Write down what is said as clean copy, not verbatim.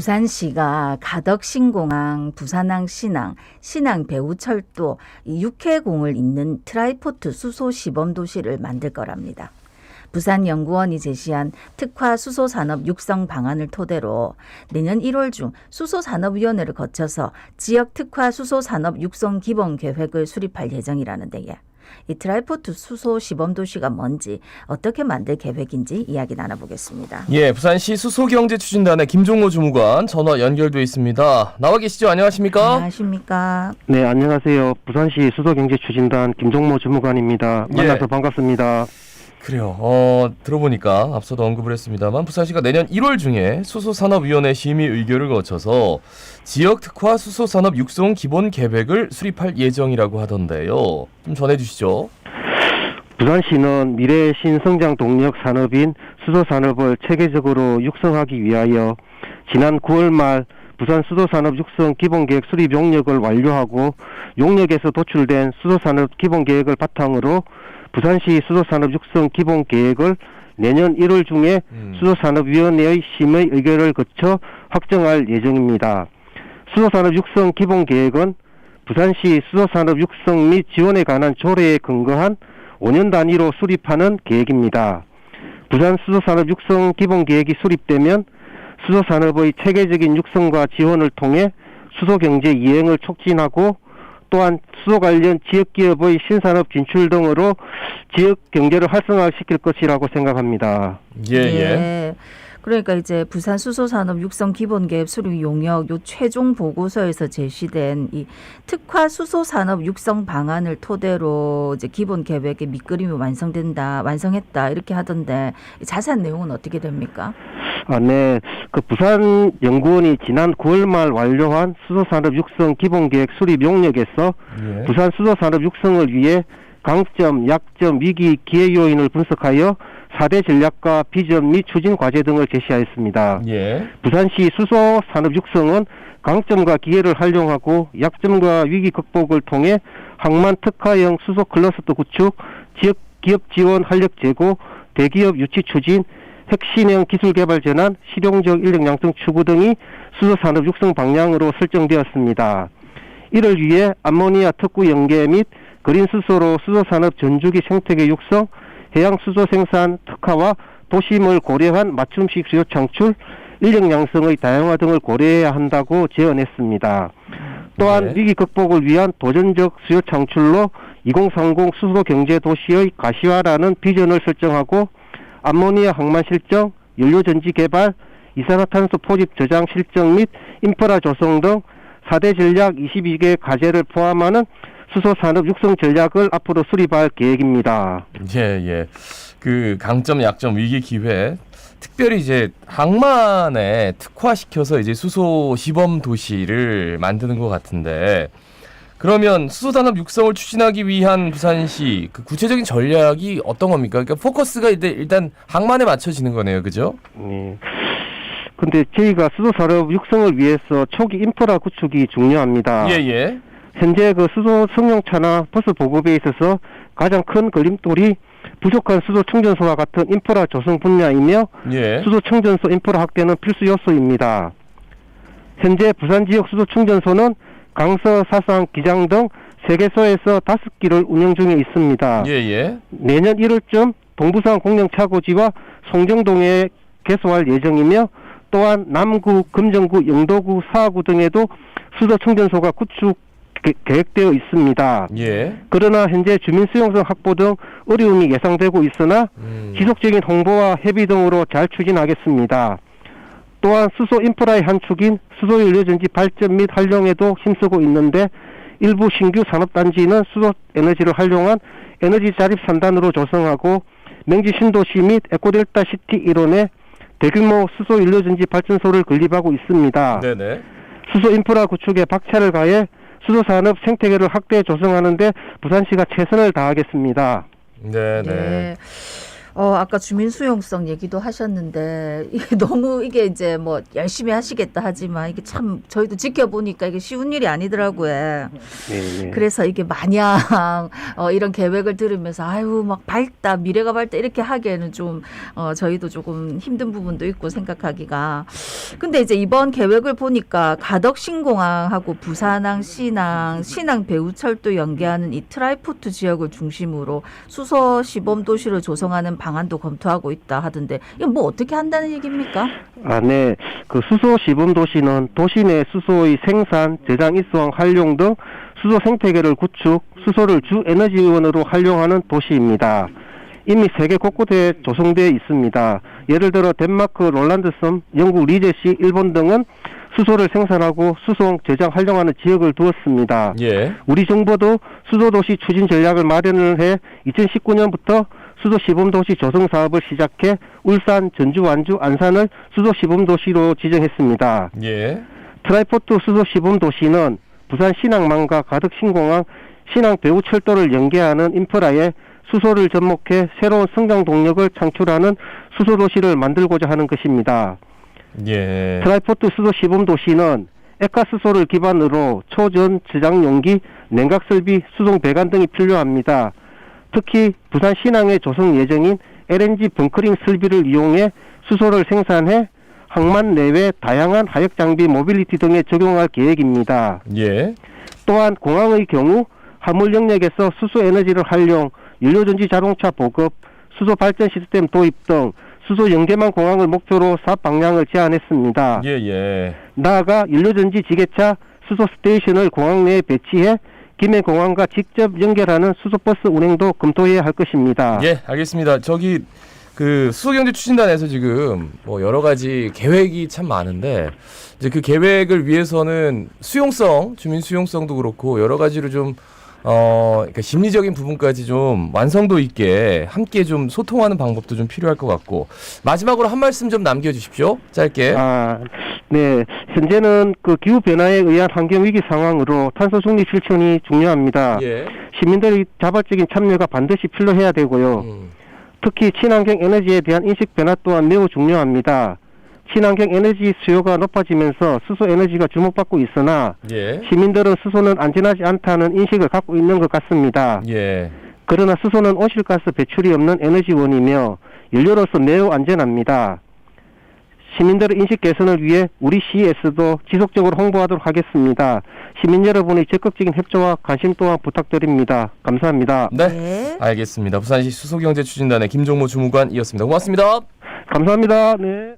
부산시가 가덕신공항, 부산항 신항, 신항 배우철도 이 육해공을 잇는 트라이포트 수소 시범 도시를 만들 거랍니다. 부산연구원이 제시한 특화 수소산업 육성 방안을 토대로 내년 1월 중 수소산업위원회를 거쳐서 지역 특화 수소산업 육성 기본 계획을 수립할 예정이라는데 이 트라이포트 수소 시범 도시가 뭔지 어떻게 만들 계획인지 이야기 나눠보겠습니다. 예, 부산시 수소경제추진단의 김종모 주무관 전화 연결돼 있습니다. 나와 계시죠? 안녕하십니까? 안녕하십니까? 네, 안녕하세요. 부산시 수소경제추진단 김종모 주무관입니다. 만나서 예. 반갑습니다. 그래요. 들어보니까 앞서도 언급을 했습니다만 부산시가 내년 1월 중에 수소산업위원회 심의 의결을 거쳐서 지역 특화 수소산업 육성 기본 계획을 수립할 예정이라고 하던데요. 좀 전해주시죠. 부산시는 미래의 신성장 동력 산업인 수소산업을 체계적으로 육성하기 위하여 지난 9월 말 부산 수소산업 육성 기본계획 수립 용역을 완료하고 용역에서 도출된 수소산업 기본계획을 바탕으로 부산시 수소산업 육성 기본계획을 내년 1월 중에 수소산업위원회의 심의 의결을 거쳐 확정할 예정입니다. 수소산업 육성 기본계획은 부산시 수소산업 육성 및 지원에 관한 조례에 근거한 5년 단위로 수립하는 계획입니다. 부산 수소산업 육성 기본계획이 수립되면 수소산업의 체계적인 육성과 지원을 통해 수소경제 이행을 촉진하고 또한 수소 관련 지역기업의 신산업 진출 등으로 지역경제를 활성화시킬 것이라고 생각합니다. 예. 그러니까 이제 부산 수소산업 육성 기본계획 수립 용역 요 최종 보고서에서 제시된 이 특화 수소산업 육성 방안을 토대로 이제 기본 계획의 밑그림이 완성했다 이렇게 하던데 자세한 내용은 어떻게 됩니까? 네. 부산 연구원이 지난 9월 말 완료한 수소산업 육성 기본계획 수립 용역에서 부산 수소산업 육성을 위해 강점, 약점, 위기, 기회 요인을 분석하여 4대 전략과 비전 및 추진 과제 등을 제시하였습니다. 예. 부산시 수소산업 육성은 강점과 기회를 활용하고 약점과 위기 극복을 통해 항만 특화형 수소 클러스터 구축, 지역 기업 지원 활력 제고, 대기업 유치 추진, 핵심형 기술 개발 전환, 실용적 인력 양성 추구 등이 수소산업 육성 방향으로 설정되었습니다. 이를 위해 암모니아 특구 연계 및 그린 수소로 수소산업 전주기 생태계 육성, 해양 수소 생산 특화와 도심을 고려한 맞춤식 수요 창출, 인력 양성의 다양화 등을 고려해야 한다고 제언했습니다. 또한 위기 극복을 위한 도전적 수요 창출로 2030 수소 경제 도시의 가시화라는 비전을 설정하고 암모니아 항만 실정, 연료전지 개발, 이산화탄소 포집 저장 실정 및 인프라 조성 등 4대 전략 22개 과제를 포함하는 수소산업 육성 전략을 앞으로 수립할 계획입니다. 예. 그 강점, 약점, 위기, 기회 특별히 이제 항만에 특화시켜서 이제 수소 시범 도시를 만드는 것 같은데 그러면 수소산업 육성을 추진하기 위한 부산시 그 구체적인 전략이 어떤 겁니까? 그러니까 포커스가 일단 항만에 맞춰지는 거네요, 그죠? 네. 근데 저희가 수소산업 육성을 위해서 초기 인프라 구축이 중요합니다. 예. 현재 수소 승용차나 버스 보급에 있어서 가장 큰 걸림돌이 부족한 수소 충전소와 같은 인프라 조성 분야이며 수소 충전소 인프라 확대는 필수 요소입니다. 현재 부산 지역 수소 충전소는 강서, 사상, 기장 등 3개소에서 5기를 운영 중에 있습니다. 내년 1월쯤 동부산 공영차고지와 송정동에 개소할 예정이며 또한 남구, 금정구, 영도구, 사하구 등에도 수소 충전소가 구축 계획되어 있습니다. 그러나 현재 주민 수용성 확보 등 어려움이 예상되고 있으나 지속적인 홍보와 협의 등으로 잘 추진하겠습니다. 또한 수소 인프라의 한 축인 수소연료전지 발전 및 활용에도 힘쓰고 있는데 일부 신규 산업단지는 수소 에너지를 활용한 에너지 자립 산단으로 조성하고 명지 신도시 및 에코델타 시티 일원에 대규모 수소연료전지 발전소를 건립하고 있습니다. 수소 인프라 구축에 박차를 가해 수소산업 생태계를 확대 조성하는 데 부산시가 최선을 다하겠습니다. 네. 아까 주민 수용성 얘기도 하셨는데 이게 너무 이게 이제 뭐 열심히 하시겠다 하지만 이게 참 저희도 지켜보니까 이게 쉬운 일이 아니더라고요. 네. 그래서 이게 마냥 이런 계획을 들으면서 아유 막 밝다 미래가 밝다 이렇게 하기에는 좀 저희도 조금 힘든 부분도 있고 생각하기가. 근데 이제 이번 계획을 보니까 가덕신공항하고 부산항, 신항 배우철도 연계하는 이 트라이포트 지역을 중심으로 수소 시범 도시를 조성하는 방안도 검토하고 있다 하던데 이건 뭐 어떻게 한다는 얘기입니까? 네. 그 수소 시범 도시는 도시 내 수소의 생산, 저장, 입수항, 활용 등 수소 생태계를 구축, 수소를 주 에너지원으로 활용하는 도시입니다. 이미 세계 곳곳에 조성되어 있습니다. 예를 들어 덴마크 롤란드섬, 영국 리제시, 일본 등은 수소를 생산하고 수소 저장 활용하는 지역을 두었습니다. 예. 우리 정부도 수소도시 추진 전략을 마련을 해 2019년부터 수소 시범도시 조성 사업을 시작해 울산, 전주, 완주, 안산을 수소 시범도시로 지정했습니다. 예. 트라이포트 수소 시범도시는 부산 신항만과 가덕신공항, 신항 배우철도를 연계하는 인프라에 수소를 접목해 새로운 성장 동력을 창출하는 수소도시를 만들고자 하는 것입니다. 예. 트라이포트 수소 시범도시는 액화수소를 기반으로 초전, 저장 용기, 냉각 설비, 수송 배관 등이 필요합니다. 특히 부산 신항에 조성 예정인 LNG 벙커링 설비를 이용해 수소를 생산해 항만 내외 다양한 하역 장비 모빌리티 등에 적용할 계획입니다. 예. 또한 공항의 경우 화물 영역에서 수소 에너지를 활용, 연료전지 자동차 보급, 수소 발전 시스템 도입 등 수소 연계망 공항을 목표로 사업 방향을 제안했습니다. 예. 나아가 연료전지 지게차 수소 스테이션을 공항 내에 배치해 김해공항과 직접 연결하는 수소버스 운행도 검토해야 할 것입니다. 예, 알겠습니다. 저기 그 수소경제 추진단에서 지금 뭐 여러 가지 계획이 참 많은데 이제 그 계획을 위해서는 수용성, 주민 수용성도 그렇고 여러 가지로 좀 그러니까 심리적인 부분까지 좀 완성도 있게 함께 좀 소통하는 방법도 좀 필요할 것 같고 마지막으로 한 말씀 좀 남겨주십시오. 짧게. 네. 현재는 그 기후 변화에 의한 환경 위기 상황으로 탄소 중립 실천이 중요합니다. 예. 시민들의 자발적인 참여가 반드시 필요해야 되고요. 특히 친환경 에너지에 대한 인식 변화 또한 매우 중요합니다. 친환경 에너지 수요가 높아지면서 수소 에너지가 주목받고 있으나 예. 시민들은 수소는 안전하지 않다는 인식을 갖고 있는 것 같습니다. 예. 그러나 수소는 온실가스 배출이 없는 에너지원이며 연료로서 매우 안전합니다. 시민들의 인식 개선을 위해 우리 시에서도 지속적으로 홍보하도록 하겠습니다. 시민 여러분의 적극적인 협조와 관심 또한 부탁드립니다. 감사합니다. 네. 알겠습니다. 부산시 수소경제 추진단의 김종모 주무관이었습니다. 고맙습니다. 감사합니다. 네.